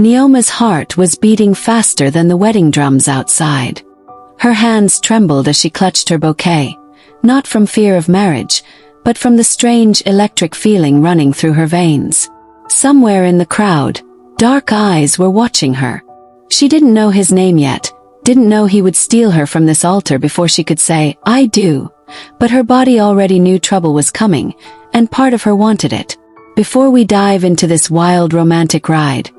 Neoma's heart was beating faster than the wedding drums outside. Her hands trembled as she clutched her bouquet, not from fear of marriage, but from the strange electric feeling running through her veins. Somewhere in the crowd, dark eyes were watching her. She didn't know his name yet, didn't know he would steal her from this altar before she could say, "I do," but her body already knew trouble was coming, and part of her wanted it. Before we dive into this wild romantic ride,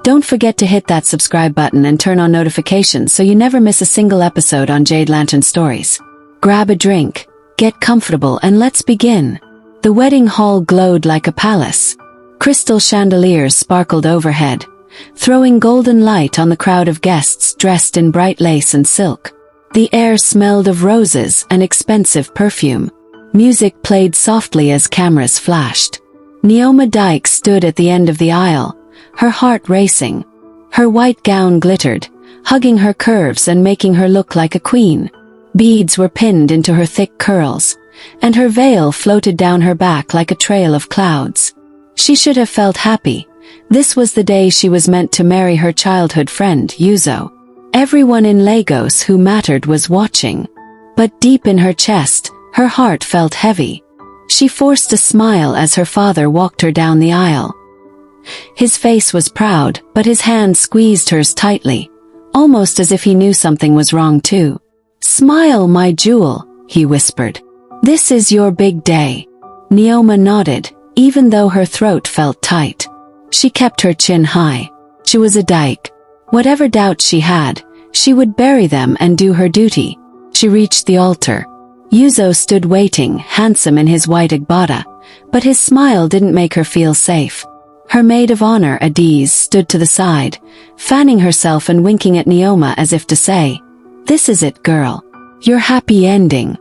don't forget to hit that subscribe button and turn on notifications so you never miss a single episode on Jade Lantern Stories. Grab a drink, get comfortable, and let's begin. The wedding hall glowed like a palace. Crystal chandeliers sparkled overhead, throwing golden light on the crowd of guests dressed in bright lace and silk. The air smelled of roses and expensive perfume. Music played softly as cameras flashed. Neoma Dykes stood at the end of the aisle, her heart racing. Her white gown glittered, hugging her curves and making her look like a queen. Beads were pinned into her thick curls, and her veil floated down her back like a trail of clouds. She should have felt happy. This was the day she was meant to marry her childhood friend, Yuzo. Everyone in Lagos who mattered was watching. But deep in her chest, her heart felt heavy. She forced a smile as her father walked her down the aisle. His face was proud, but his hand squeezed hers tightly, almost as if he knew something was wrong too. "Smile, my jewel," he whispered. "This is your big day." Neoma nodded, even though her throat felt tight. She kept her chin high. She was a dyke. Whatever doubts she had, she would bury them and do her duty. She reached the altar. Yuzo stood waiting, handsome in his white agbada, but his smile didn't make her feel safe. Her maid of honor, Adiz, stood to the side, fanning herself and winking at Neoma as if to say, "This is it, girl. Your happy ending."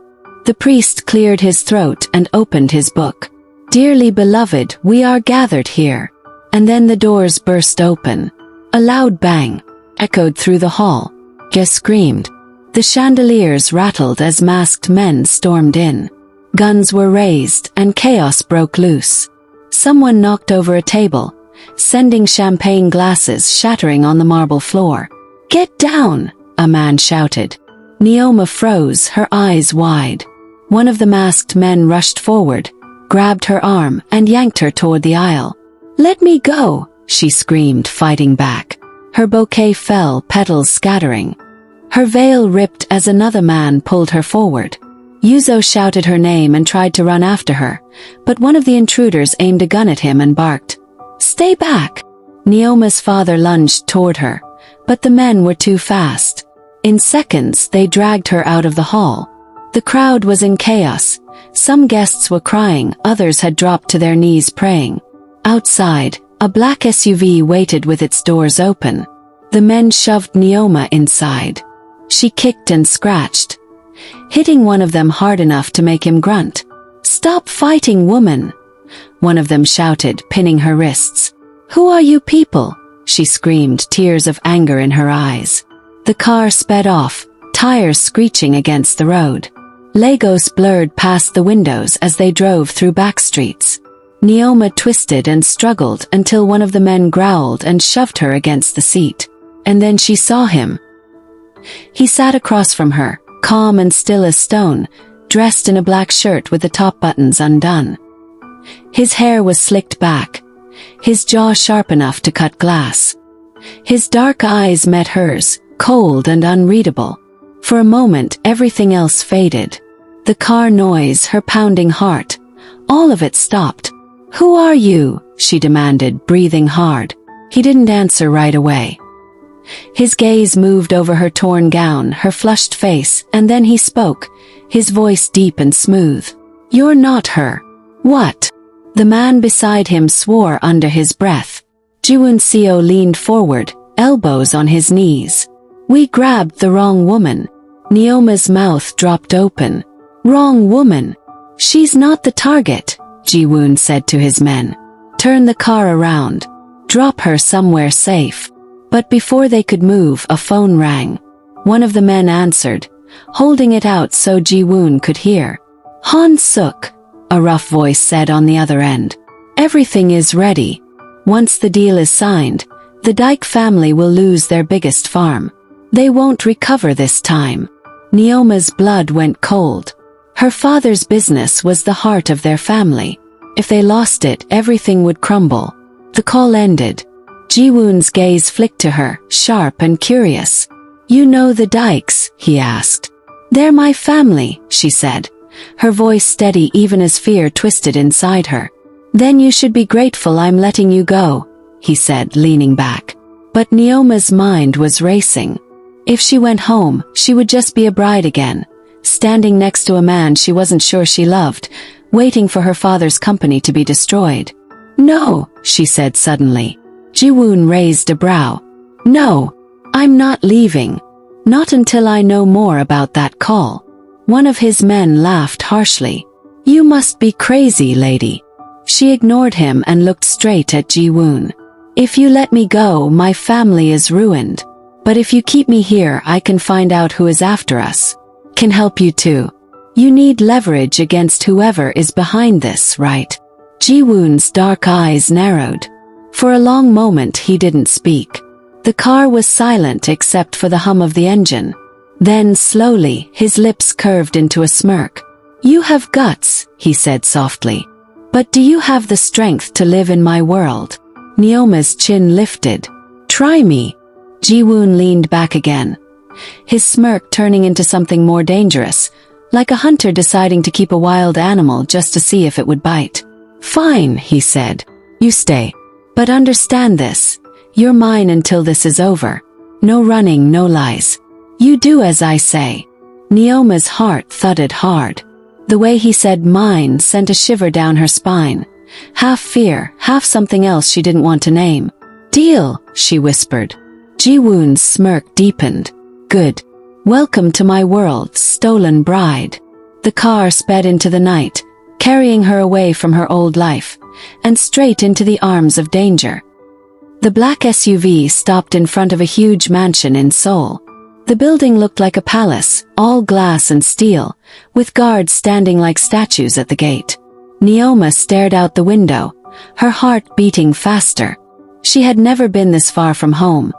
The priest cleared his throat and opened his book. "Dearly beloved, we are gathered here." And then the doors burst open. A loud bang echoed through the hall. Ge screamed. The chandeliers rattled as masked men stormed in. Guns were raised and chaos broke loose. Someone knocked over a table, sending champagne glasses shattering on the marble floor. "Get down!" a man shouted. Neoma froze, her eyes wide. One of the masked men rushed forward, grabbed her arm, and yanked her toward the aisle. "Let me go!" she screamed, fighting back. Her bouquet fell, petals scattering. Her veil ripped as another man pulled her forward. Yuzo shouted her name and tried to run after her, but one of the intruders aimed a gun at him and barked, "Stay back!" Neoma's father lunged toward her, but the men were too fast. In seconds, they dragged her out of the hall. The crowd was in chaos. Some guests were crying, others had dropped to their knees praying. Outside, a black SUV waited with its doors open. The men shoved Neoma inside. She kicked and scratched, hitting one of them hard enough to make him grunt. "Stop fighting, woman!" one of them shouted, pinning her wrists. "Who are you people?" she screamed, tears of anger in her eyes. The car sped off, tires screeching against the road. Lagos blurred past the windows as they drove through back streets. Neoma twisted and struggled until one of the men growled and shoved her against the seat. And then she saw him. He sat across from her, calm and still as stone, dressed in a black shirt with the top buttons undone. His hair was slicked back, his jaw sharp enough to cut glass. His dark eyes met hers, cold and unreadable. For a moment, everything else faded. The car noise, her pounding heart, all of it stopped. "Who are you?" she demanded, breathing hard. He didn't answer right away. His gaze moved over her torn gown, her flushed face, and then he spoke, his voice deep and smooth. "You're not her." "What?" The man beside him swore under his breath. Jiwoon leaned forward, elbows on his knees. "We grabbed the wrong woman." Neoma's mouth dropped open. "Wrong woman? She's not the target," Jiwoon said to his men. "Turn the car around. Drop her somewhere safe." But before they could move, a phone rang. One of the men answered, holding it out so Jiwoon could hear. "Han Suk," a rough voice said on the other end. "Everything is ready. Once the deal is signed, The Dyke family will lose their biggest farm. They won't recover this time. Neoma's blood went cold. Her father's business was the heart of their family. If they lost it, everything would crumble. The call ended. Jiwoon's gaze flicked to her, sharp and curious. "You know the Dykes?" he asked. "They're my family," she said, her voice steady even as fear twisted inside her. "Then you should be grateful I'm letting you go," he said, leaning back. But Neoma's mind was racing. If she went home, she would just be a bride again, standing next to a man she wasn't sure she loved, waiting for her father's company to be destroyed. "No," she said suddenly. Jiwoon raised a brow. "No, I'm not leaving. Not until I know more about that call." One of his men laughed harshly. "You must be crazy, lady." She ignored him and looked straight at Jiwoon. "If you let me go, my family is ruined. But if you keep me here, I can find out who is after us. Can help you too. You need leverage against whoever is behind this, right?" Jiwoon's dark eyes narrowed. For a long moment he didn't speak. The car was silent except for the hum of the engine. Then slowly, his lips curved into a smirk. "You have guts," he said softly. "But do you have the strength to live in my world?" Neoma's chin lifted. "Try me." Jiwoon leaned back again, his smirk turning into something more dangerous, like a hunter deciding to keep a wild animal just to see if it would bite. "Fine," he said. "You stay. But understand this. You're mine until this is over. No running, no lies. You do as I say." Neoma's heart thudded hard. The way he said mine sent a shiver down her spine. Half fear, half something else she didn't want to name. "Deal," she whispered. Jiwoon's smirk deepened. "Good. Welcome to my world, stolen bride." The car sped into the night, carrying her away from her old life, and straight into the arms of danger. The black SUV stopped in front of a huge mansion in Seoul. The building looked like a palace, all glass and steel, with guards standing like statues at the gate. Neoma stared out the window, her heart beating faster. She had never been this far from home,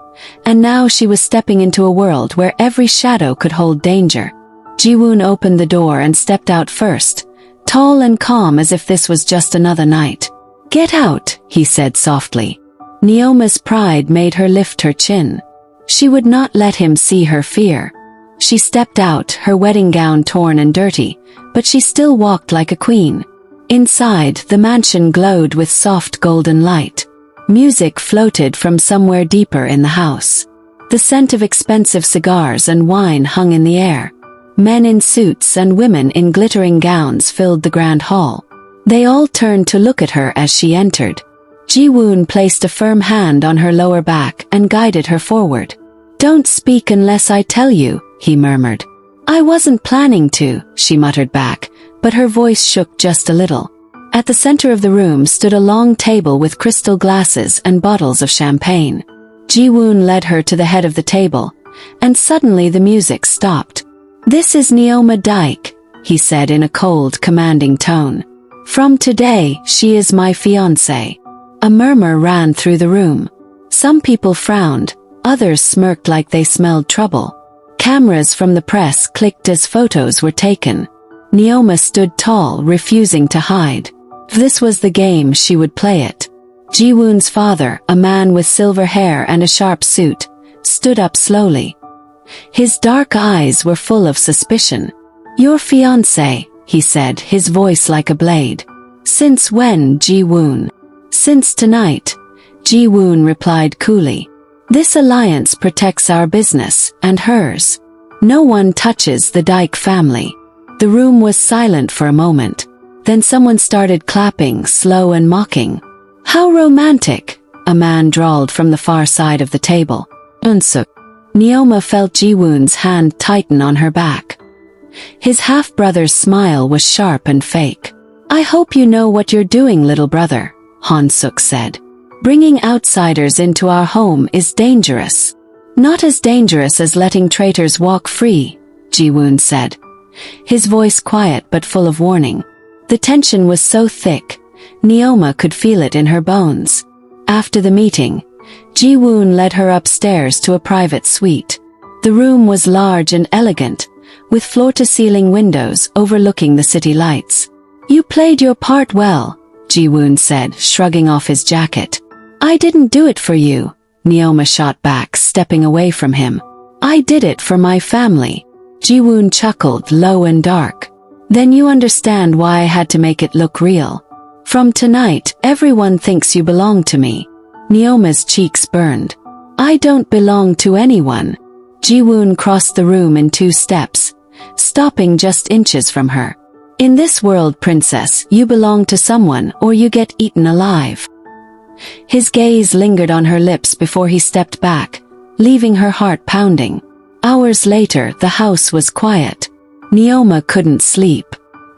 and now she was stepping into a world where every shadow could hold danger. Jiwoon opened the door and stepped out first, tall and calm as if this was just another night. "Get out," he said softly. Neoma's pride made her lift her chin. She would not let him see her fear. She stepped out, her wedding gown torn and dirty, but she still walked like a queen. Inside, the mansion glowed with soft golden light. Music floated from somewhere deeper in the house. The scent of expensive cigars and wine hung in the air. Men in suits and women in glittering gowns filled the grand hall. They all turned to look at her as she entered. Jiwoon placed a firm hand on her lower back and guided her forward. "Don't speak unless I tell you," he murmured. "I wasn't planning to," she muttered back, but her voice shook just a little. At the center of the room stood a long table with crystal glasses and bottles of champagne. Jiwoon led her to the head of the table, and suddenly the music stopped. "This is Neoma Dyke," he said in a cold, commanding tone. "From today, she is my fiancée." A murmur ran through the room. Some people frowned, others smirked like they smelled trouble. Cameras from the press clicked as photos were taken. Neoma stood tall, refusing to hide. If this was the game, she would play it. Jiwoon's father, a man with silver hair and a sharp suit, stood up slowly. His dark eyes were full of suspicion. "Your fiancé," he said, his voice like a blade. "Since when, Jiwoon?" "Since tonight," Jiwoon replied coolly. "This alliance protects our business, and hers. No one touches the Dyke family." The room was silent for a moment. Then someone started clapping, slow and mocking. "How romantic," a man drawled from the far side of the table. "Unsuk." Neoma felt Jiwoon's hand tighten on her back. His half-brother's smile was sharp and fake. "I hope you know what you're doing, little brother," Han-suk said. "Bringing outsiders into our home is dangerous." "Not as dangerous as letting traitors walk free," Jiwoon said, his voice quiet but full of warning. The tension was so thick, Neoma could feel it in her bones. After the meeting, Jiwoon led her upstairs to a private suite. The room was large and elegant, with floor-to-ceiling windows overlooking the city lights. "You played your part well," Jiwoon said, shrugging off his jacket. "I didn't do it for you," Neoma shot back, stepping away from him. "I did it for my family." Jiwoon chuckled, low and dark. "Then you understand why I had to make it look real. From tonight, everyone thinks you belong to me." Neoma's cheeks burned. "I don't belong to anyone." Jiwoon crossed the room in 2 steps, stopping just inches from her. "In this world, princess, you belong to someone or you get eaten alive." His gaze lingered on her lips before he stepped back, leaving her heart pounding. Hours later, the house was quiet. Neoma couldn't sleep.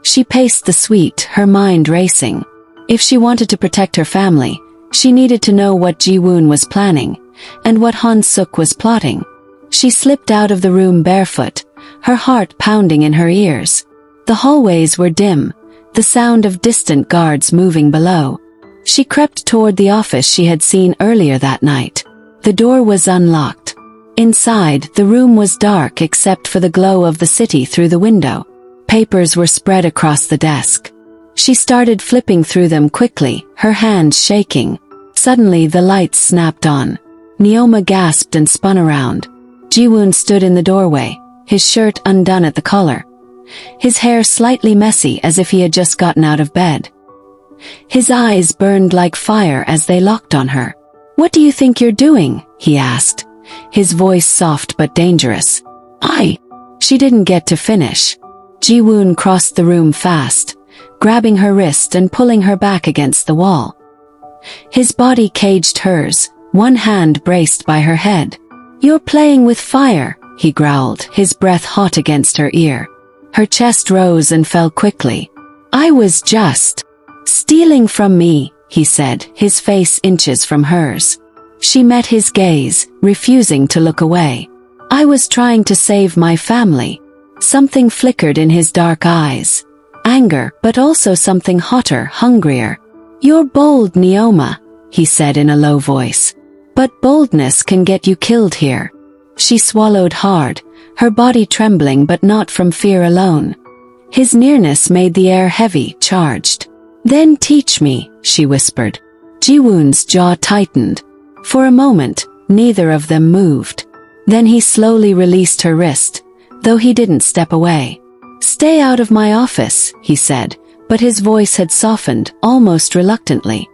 She paced the suite, her mind racing. If she wanted to protect her family, she needed to know what Jiwoon was planning, and what Han-suk was plotting. She slipped out of the room barefoot, her heart pounding in her ears. The hallways were dim, the sound of distant guards moving below. She crept toward the office she had seen earlier that night. The door was unlocked. Inside, the room was dark except for the glow of the city through the window. Papers were spread across the desk. She started flipping through them quickly, her hands shaking. Suddenly the lights snapped on. Neoma gasped and spun around. Jiwoon stood in the doorway, his shirt undone at the collar. His hair slightly messy as if he had just gotten out of bed. His eyes burned like fire as they locked on her. "What do you think you're doing?" he asked, his voice soft but dangerous. She didn't get to finish. Jiwoon crossed the room fast, grabbing her wrist and pulling her back against the wall. His body caged hers, one hand braced by her head. "You're playing with fire," he growled, his breath hot against her ear. Her chest rose and fell quickly. "I was just stealing from me," he said, his face inches from hers. She met his gaze, refusing to look away. "I was trying to save my family." Something flickered in his dark eyes. Anger, but also something hotter, hungrier. "You're bold, Neoma," he said in a low voice. "But boldness can get you killed here." She swallowed hard, her body trembling but not from fear alone. His nearness made the air heavy, charged. "Then teach me," she whispered. Jiwoon's jaw tightened. For a moment, neither of them moved. Then he slowly released her wrist, though he didn't step away. "Stay out of my office," he said, but his voice had softened, almost reluctantly.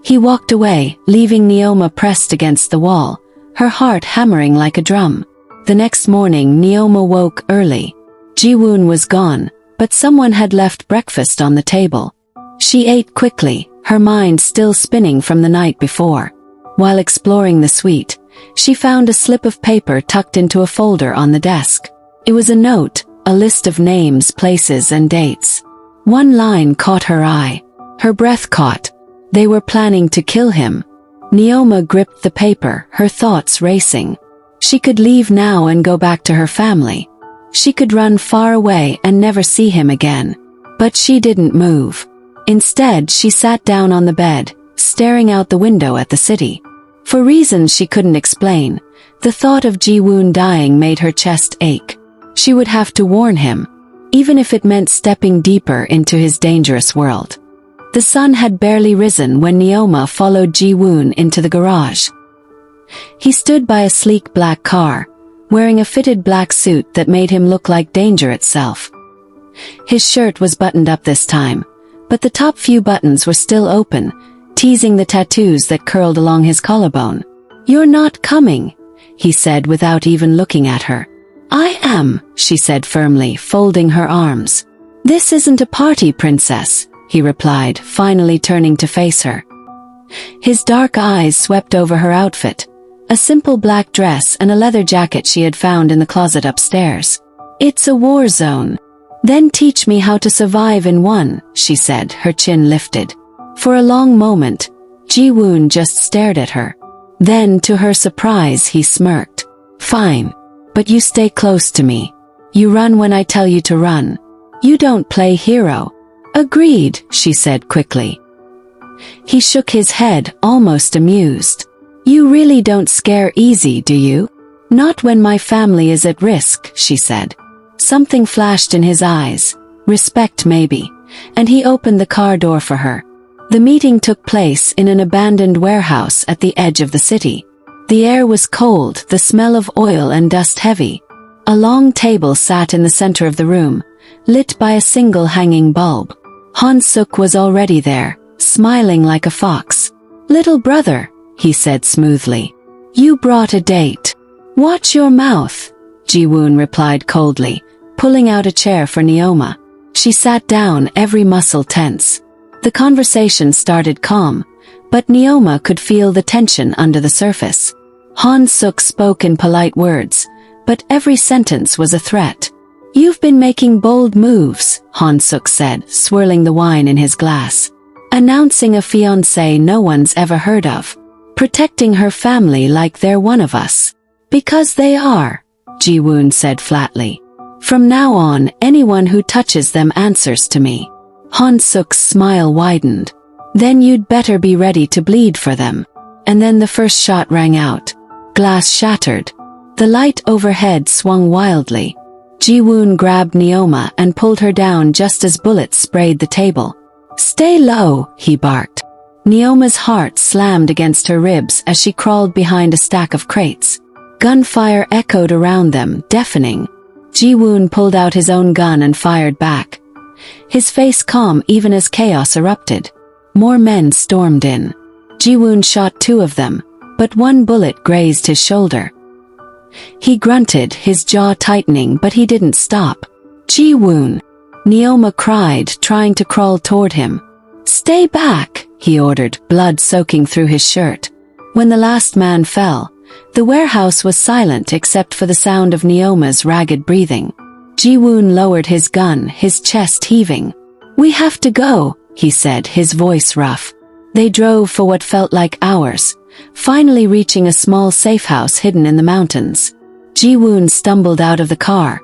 He walked away, leaving Neoma pressed against the wall, her heart hammering like a drum. The next morning, Neoma woke early. Jiwoon was gone, but someone had left breakfast on the table. She ate quickly, her mind still spinning from the night before. While exploring the suite, she found a slip of paper tucked into a folder on the desk. It was a note, a list of names, places, and dates. One line caught her eye. Her breath caught. They were planning to kill him. Neoma gripped the paper, her thoughts racing. She could leave now and go back to her family. She could run far away and never see him again. But she didn't move. Instead, she sat down on the bed, staring out the window at the city. For reasons she couldn't explain, the thought of Jiwoon dying made her chest ache. She would have to warn him, even if it meant stepping deeper into his dangerous world. The sun had barely risen when Neoma followed Jiwoon into the garage. He stood by a sleek black car, wearing a fitted black suit that made him look like danger itself. His shirt was buttoned up this time, but the top few buttons were still open, teasing the tattoos that curled along his collarbone. "You're not coming," he said without even looking at her. "I am," she said firmly, folding her arms. "This isn't a party, princess," he replied, finally turning to face her. His dark eyes swept over her outfit, a simple black dress and a leather jacket she had found in the closet upstairs. "It's a war zone. Then teach me how to survive in one," she said, her chin lifted. For a long moment, Jiwoon just stared at her. Then, to her surprise, he smirked. "Fine. But you stay close to me. You run when I tell you to run. You don't play hero." "Agreed," she said quickly. He shook his head, almost amused. You really don't scare easy, do you? Not when my family is at risk, she said. Something flashed in his eyes. Respect maybe. And he opened the car door for her. The meeting took place in an abandoned warehouse at the edge of the city. The air was cold, the smell of oil and dust heavy. A long table sat in the center of the room, lit by a single hanging bulb. Han-suk was already there, smiling like a fox. Little brother, he said smoothly. You brought a date. Watch your mouth, Jiwoon replied coldly, pulling out a chair for Neoma. She sat down, every muscle tense. The conversation started calm, but Neoma could feel the tension under the surface. Han-suk spoke in polite words, but every sentence was a threat. You've been making bold moves, Han-suk said, swirling the wine in his glass. Announcing a fiancé no one's ever heard of. Protecting her family like they're one of us. Because they are, Jiwoon said flatly. From now on, anyone who touches them answers to me. Han-suk's smile widened. Then you'd better be ready to bleed for them. And then the first shot rang out. Glass shattered. The light overhead swung wildly. Jiwoon grabbed Neoma and pulled her down just as bullets sprayed the table. Stay low, he barked. Neoma's heart slammed against her ribs as she crawled behind a stack of crates. Gunfire echoed around them, deafening. Jiwoon pulled out his own gun and fired back. His face calm even as chaos erupted. More men stormed in. Jiwoon shot 2 of them, but one bullet grazed his shoulder. He grunted, his jaw tightening, but he didn't stop. Jiwoon! Neoma cried, trying to crawl toward him. Stay back, he ordered, blood soaking through his shirt. When the last man fell, the warehouse was silent except for the sound of Neoma's ragged breathing. Jiwoon lowered his gun, his chest heaving. We have to go, he said, his voice rough. They drove for what felt like hours, finally reaching a small safe house hidden in the mountains. Jiwoon stumbled out of the car.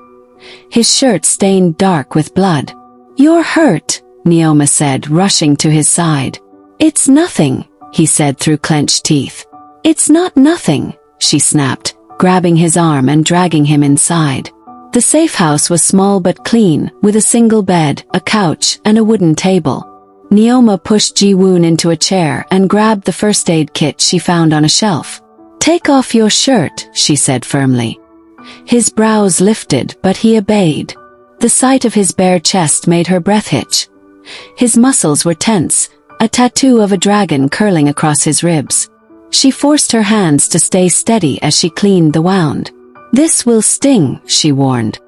His shirt stained dark with blood. You're hurt, Neoma said, rushing to his side. It's nothing, he said through clenched teeth. It's not nothing, she snapped, grabbing his arm and dragging him inside. The safe house was small but clean, with a single bed, a couch, and a wooden table. Neoma pushed Jiwoon into a chair and grabbed the first aid kit she found on a shelf. Take off your shirt, she said firmly. His brows lifted, but he obeyed. The sight of his bare chest made her breath hitch. His muscles were tense, a tattoo of a dragon curling across his ribs. She forced her hands to stay steady as she cleaned the wound. This will sting, she warned.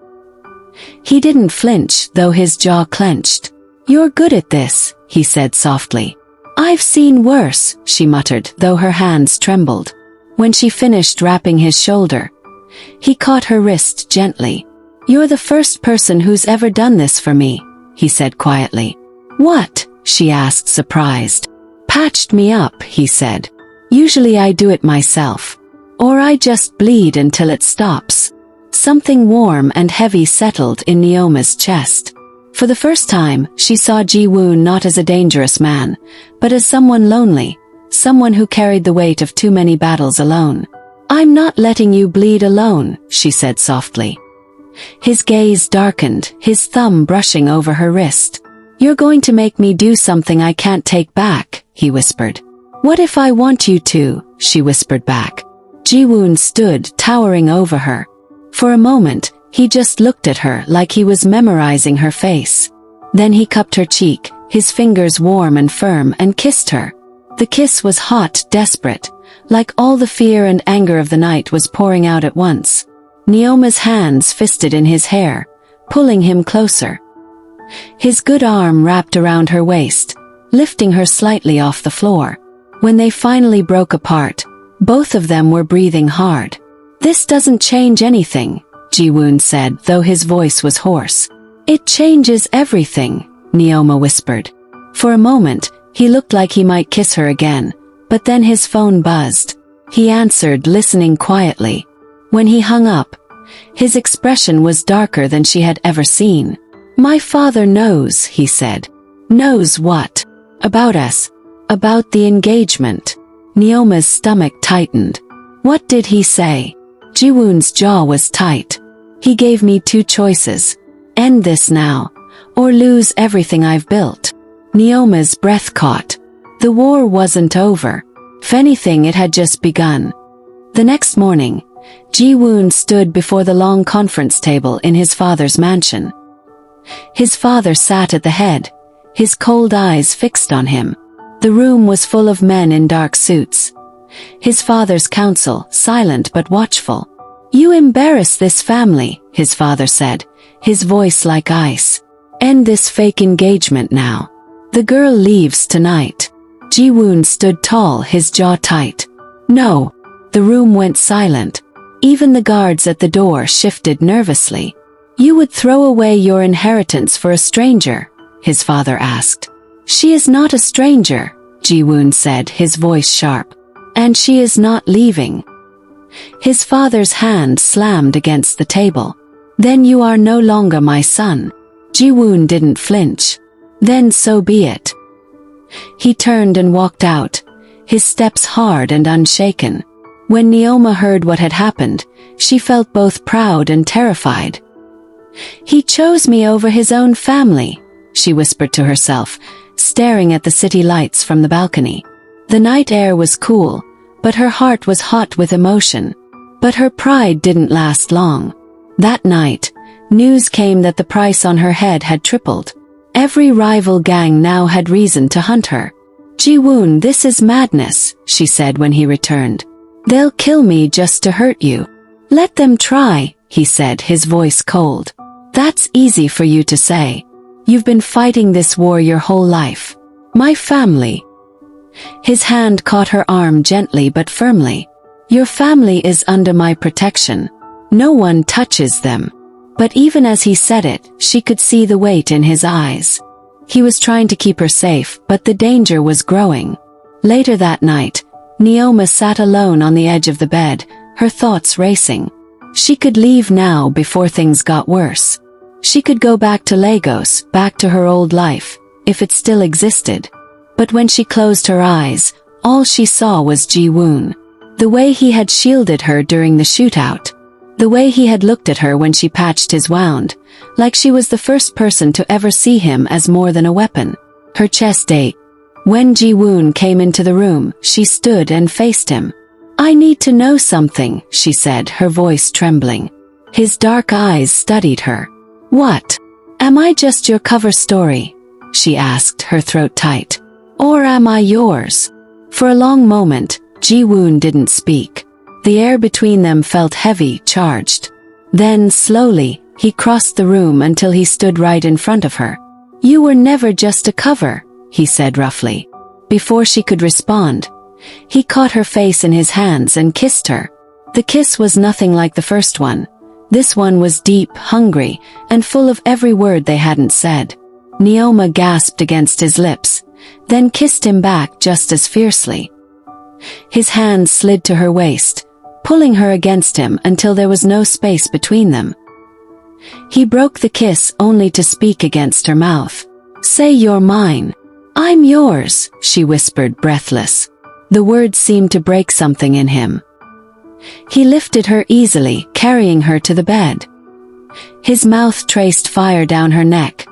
He didn't flinch, though his jaw clenched. You're good at this, he said softly. I've seen worse, she muttered, though her hands trembled. When she finished wrapping his shoulder, he caught her wrist gently. You're the first person who's ever done this for me, he said quietly. What? She asked, surprised. Patched me up, he said. Usually I do it myself. Or I just bleed until it stops. Something warm and heavy settled in Neoma's chest. For the first time, she saw Jiwoon not as a dangerous man, but as someone lonely, someone who carried the weight of too many battles alone. I'm not letting you bleed alone, she said softly. His gaze darkened, his thumb brushing over her wrist. You're going to make me do something I can't take back, he whispered. What if I want you to, she whispered back. Jiwoon stood, towering over her. For a moment, he just looked at her like he was memorizing her face. Then he cupped her cheek, his fingers warm and firm, and kissed her. The kiss was hot, desperate, like all the fear and anger of the night was pouring out at once. Neoma's hands fisted in his hair, pulling him closer. His good arm wrapped around her waist, lifting her slightly off the floor. When they finally broke apart, both of them were breathing hard. This doesn't change anything, Jiwoon said, though his voice was hoarse. It changes everything, Neoma whispered. For a moment, he looked like he might kiss her again, but then his phone buzzed. He answered, listening quietly. When he hung up, his expression was darker than she had ever seen. My father knows, he said. Knows what? About us. About the engagement. Neoma's stomach tightened. What did he say? Jiwoon's jaw was tight. He gave me two choices. End this now, or lose everything I've built. Neoma's breath caught. The war wasn't over. If anything, it had just begun. The next morning, Jiwoon stood before the long conference table in his father's mansion. His father sat at the head, his cold eyes fixed on him. The room was full of men in dark suits. His father's counsel, silent but watchful. You embarrass this family, his father said, his voice like ice. End this fake engagement now. The girl leaves tonight. Jiwoon stood tall, his jaw tight. No. The room went silent. Even the guards at the door shifted nervously. You would throw away your inheritance for a stranger? His father asked. She is not a stranger, Jiwoon said, his voice sharp. And she is not leaving. His father's hand slammed against the table. Then you are no longer my son. Jiwoon didn't flinch. Then so be it. He turned and walked out, his steps hard and unshaken. When Neoma heard what had happened, she felt both proud and terrified. He chose me over his own family, she whispered to herself, staring at the city lights from the balcony. The night air was cool, but her heart was hot with emotion. But her pride didn't last long. That night, news came that the price on her head had tripled. Every rival gang now had reason to hunt her. Jiwoon, this is madness, she said when he returned. They'll kill me just to hurt you. Let them try, he said, his voice cold. That's easy for you to say. You've been fighting this war your whole life. My family. His hand caught her arm gently but firmly. Your family is under my protection. No one touches them. But even as he said it, she could see the weight in his eyes. He was trying to keep her safe, but the danger was growing. Later that night, Neoma sat alone on the edge of the bed, her thoughts racing. She could leave now before things got worse. She could go back to Lagos, back to her old life, if it still existed. But when she closed her eyes, all she saw was Jiwoon. The way he had shielded her during the shootout. The way he had looked at her when she patched his wound, like she was the first person to ever see him as more than a weapon. Her chest ached. When Jiwoon came into the room, she stood and faced him. I need to know something, she said, her voice trembling. His dark eyes studied her. What? Am I just your cover story? She asked, her throat tight. Or am I yours? For a long moment, Jiwoon didn't speak. The air between them felt heavy, charged. Then, slowly, he crossed the room until he stood right in front of her. You were never just a cover, he said roughly. Before she could respond, he caught her face in his hands and kissed her. The kiss was nothing like the first one. This one was deep, hungry, and full of every word they hadn't said. Neoma gasped against his lips, then kissed him back just as fiercely. His hands slid to her waist, pulling her against him until there was no space between them. He broke the kiss only to speak against her mouth. Say you're mine. I'm yours, she whispered, breathless. The words seemed to break something in him. He lifted her easily, carrying her to the bed. His mouth traced fire down her neck,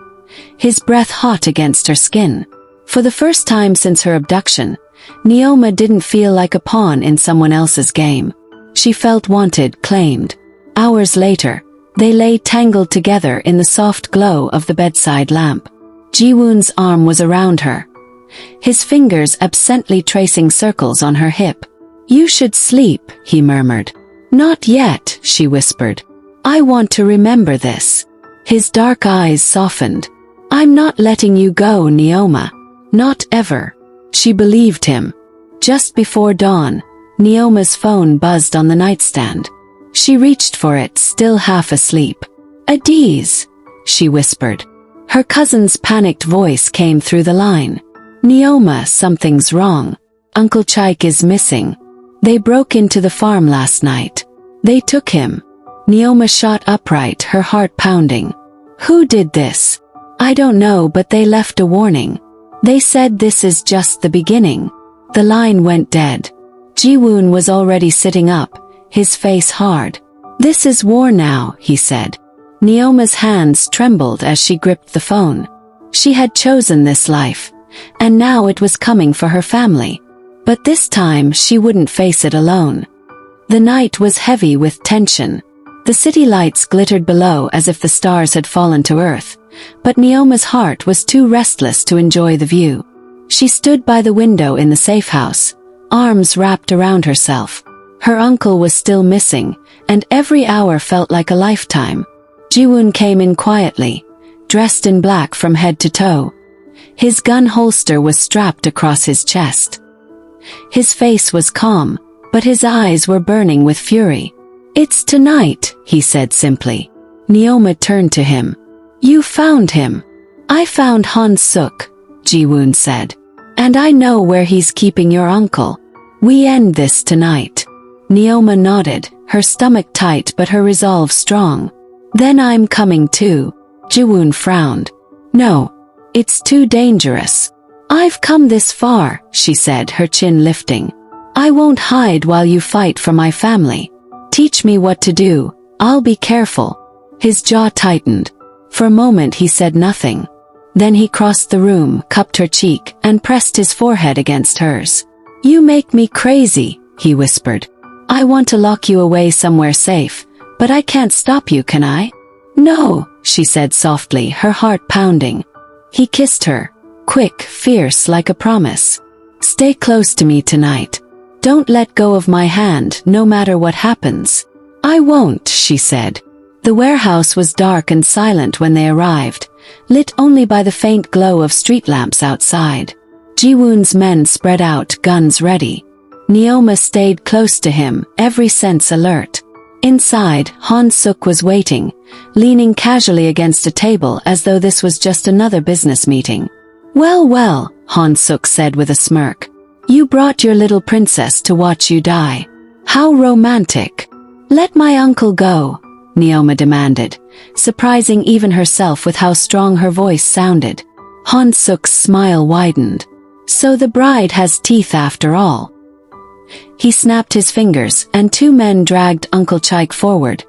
his breath hot against her skin. For the first time since her abduction, Neoma didn't feel like a pawn in someone else's game. She felt wanted, claimed. Hours later, they lay tangled together in the soft glow of the bedside lamp. Jiwoon's arm was around her, his fingers absently tracing circles on her hip. You should sleep, he murmured. Not yet, she whispered. I want to remember this. His dark eyes softened. I'm not letting you go, Neoma. Not ever. She believed him. Just before dawn, Neoma's phone buzzed on the nightstand. She reached for it, still half asleep. Adiz, she whispered. Her cousin's panicked voice came through the line. Neoma, something's wrong. Uncle Chaik is missing. They broke into the farm last night. They took him. Neoma shot upright, her heart pounding. Who did this? I don't know, but they left a warning. They said this is just the beginning. The line went dead. Jiwoon was already sitting up, his face hard. "This is war now," he said. Neoma's hands trembled as she gripped the phone. She had chosen this life, and now it was coming for her family. But this time she wouldn't face it alone. The night was heavy with tension. The city lights glittered below as if the stars had fallen to earth, but Neoma's heart was too restless to enjoy the view. She stood by the window in the safe house, arms wrapped around herself. Her uncle was still missing, and every hour felt like a lifetime. Jiwoon came in quietly, dressed in black from head to toe. His gun holster was strapped across his chest. His face was calm, but his eyes were burning with fury. "It's tonight," he said simply. Neoma turned to him. "You found him." "I found Han Suk," Jiwoon said. "And I know where he's keeping your uncle. We end this tonight." Neoma nodded, her stomach tight but her resolve strong. "Then I'm coming too." Jiwoon frowned. "No. It's too dangerous." "I've come this far," she said, her chin lifting. "I won't hide while you fight for my family. Teach me what to do, I'll be careful." His jaw tightened. For a moment he said nothing. Then he crossed the room, cupped her cheek, and pressed his forehead against hers. "You make me crazy," he whispered. "I want to lock you away somewhere safe, but I can't stop you, can I?" "No," she said softly, her heart pounding. He kissed her, quick, fierce, like a promise. "Stay close to me tonight. Don't let go of my hand, no matter what happens." "I won't," she said. The warehouse was dark and silent when they arrived, lit only by the faint glow of street lamps outside. Jiwoon's men spread out, guns ready. Neoma stayed close to him, every sense alert. Inside, Han Suk was waiting, leaning casually against a table as though this was just another business meeting. "Well, well," Han Suk said with a smirk. "You brought your little princess to watch you die. How romantic." "Let my uncle go," Neoma demanded, surprising even herself with how strong her voice sounded. Han Suk's smile widened. "So the bride has teeth after all." He snapped his fingers, and two men dragged Uncle Chaik forward.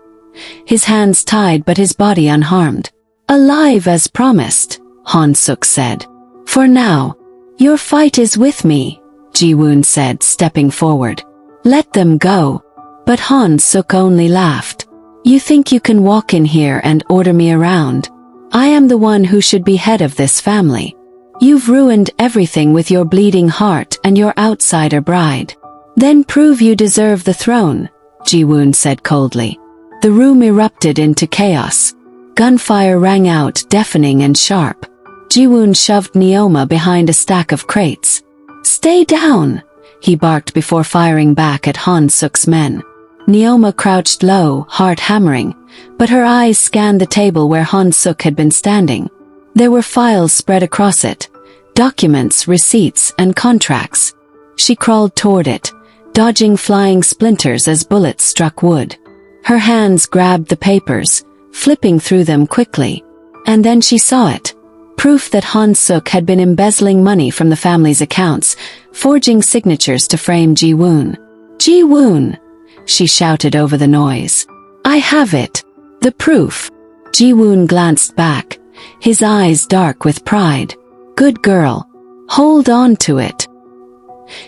His hands tied but his body unharmed. "Alive as promised," Han Suk said. "For now. Your fight is with me," Jiwoon said, stepping forward. "Let them go." But Han Suk only laughed. "You think you can walk in here and order me around? I am the one who should be head of this family. You've ruined everything with your bleeding heart and your outsider bride. Then prove you deserve the throne," Jiwoon said coldly. The room erupted into chaos. Gunfire rang out, deafening and sharp. Jiwoon shoved Neoma behind a stack of crates. "Stay down," he barked before firing back at Han Suk's men. Neoma crouched low, heart hammering, but her eyes scanned the table where Han Suk had been standing. There were files spread across it, documents, receipts, and contracts. She crawled toward it, dodging flying splinters as bullets struck wood. Her hands grabbed the papers, flipping through them quickly. And then she saw it. Proof that Han Suk had been embezzling money from the family's accounts, forging signatures to frame Jiwoon. "Jiwoon!" she shouted over the noise. "I have it. The proof." Jiwoon glanced back, his eyes dark with pride. "Good girl. Hold on to it."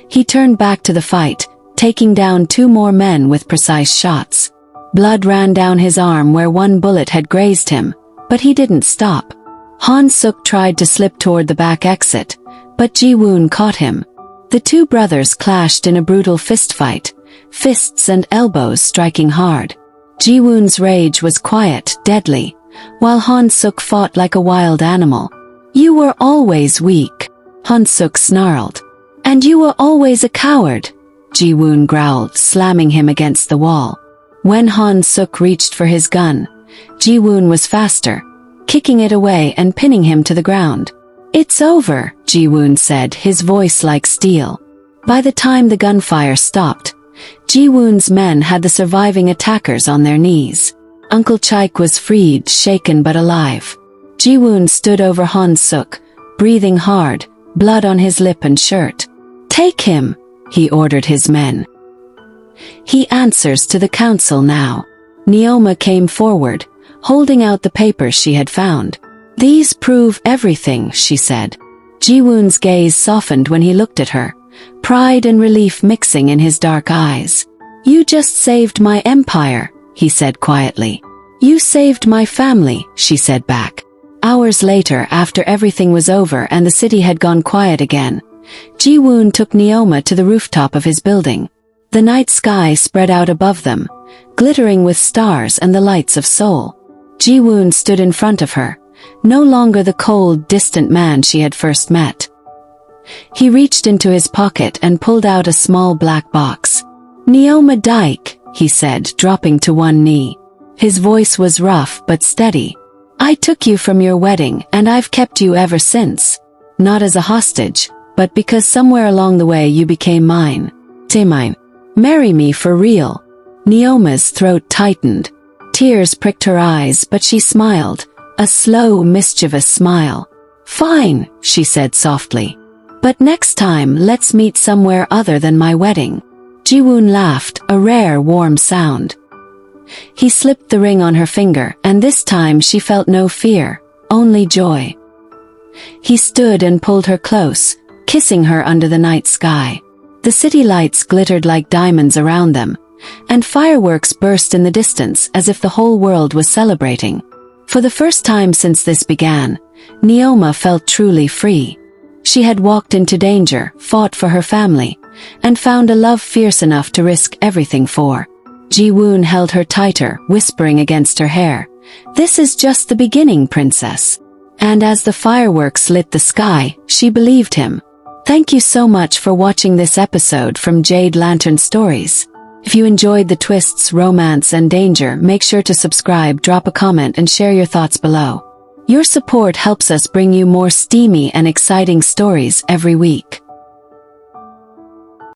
He turned back to the fight, taking down two more men with precise shots. Blood ran down his arm where one bullet had grazed him, but he didn't stop. Han Suk tried to slip toward the back exit, but Jiwoon caught him. The two brothers clashed in a brutal fistfight, fists and elbows striking hard. Jiwoon's rage was quiet, deadly, while Han Suk fought like a wild animal. "You were always weak," Han Suk snarled. "And you were always a coward," Jiwoon growled, slamming him against the wall. When Han Suk reached for his gun, Jiwoon was faster, kicking it away and pinning him to the ground. "It's over," Jiwoon said, his voice like steel. By the time the gunfire stopped, Jiwoon's men had the surviving attackers on their knees. Uncle Chaik was freed, shaken but alive. Jiwoon stood over Han Suk, breathing hard, blood on his lip and shirt. Take him, he ordered his men. He answers to the council now. Neoma came forward, holding out the papers she had found. These prove everything, she said. Jiwoon's gaze softened when he looked at her, pride and relief mixing in his dark eyes. You just saved my empire, he said quietly. You saved my family, she said back. Hours later, after everything was over and the city had gone quiet again, Jiwoon took Neoma to the rooftop of his building. The night sky spread out above them, glittering with stars and the lights of Seoul. Jiwoon stood in front of her, no longer the cold, distant man she had first met. He reached into his pocket and pulled out a small black box. Neoma Dike, he said, dropping to one knee. His voice was rough but steady. I took you from your wedding and I've kept you ever since. Not as a hostage, but because somewhere along the way you became mine. Mine. Marry me for real. Neoma's throat tightened. Tears pricked her eyes, but she smiled, a slow, mischievous smile. Fine, she said softly. But next time let's meet somewhere other than my wedding. Jiwoon laughed, a rare, warm sound. He slipped the ring on her finger, and this time she felt no fear, only joy. He stood and pulled her close, kissing her under the night sky. The city lights glittered like diamonds around them, and fireworks burst in the distance as if the whole world was celebrating. For the first time since this began, Neoma felt truly free. She had walked into danger, fought for her family, and found a love fierce enough to risk everything for. Jiwoon held her tighter, whispering against her hair, "This is just the beginning, princess." And as the fireworks lit the sky, she believed him. Thank you so much for watching this episode from Jade Lantern Stories. If you enjoyed the twists, romance, and danger, make sure to subscribe, drop a comment, and share your thoughts below. Your support helps us bring you more steamy and exciting stories every week.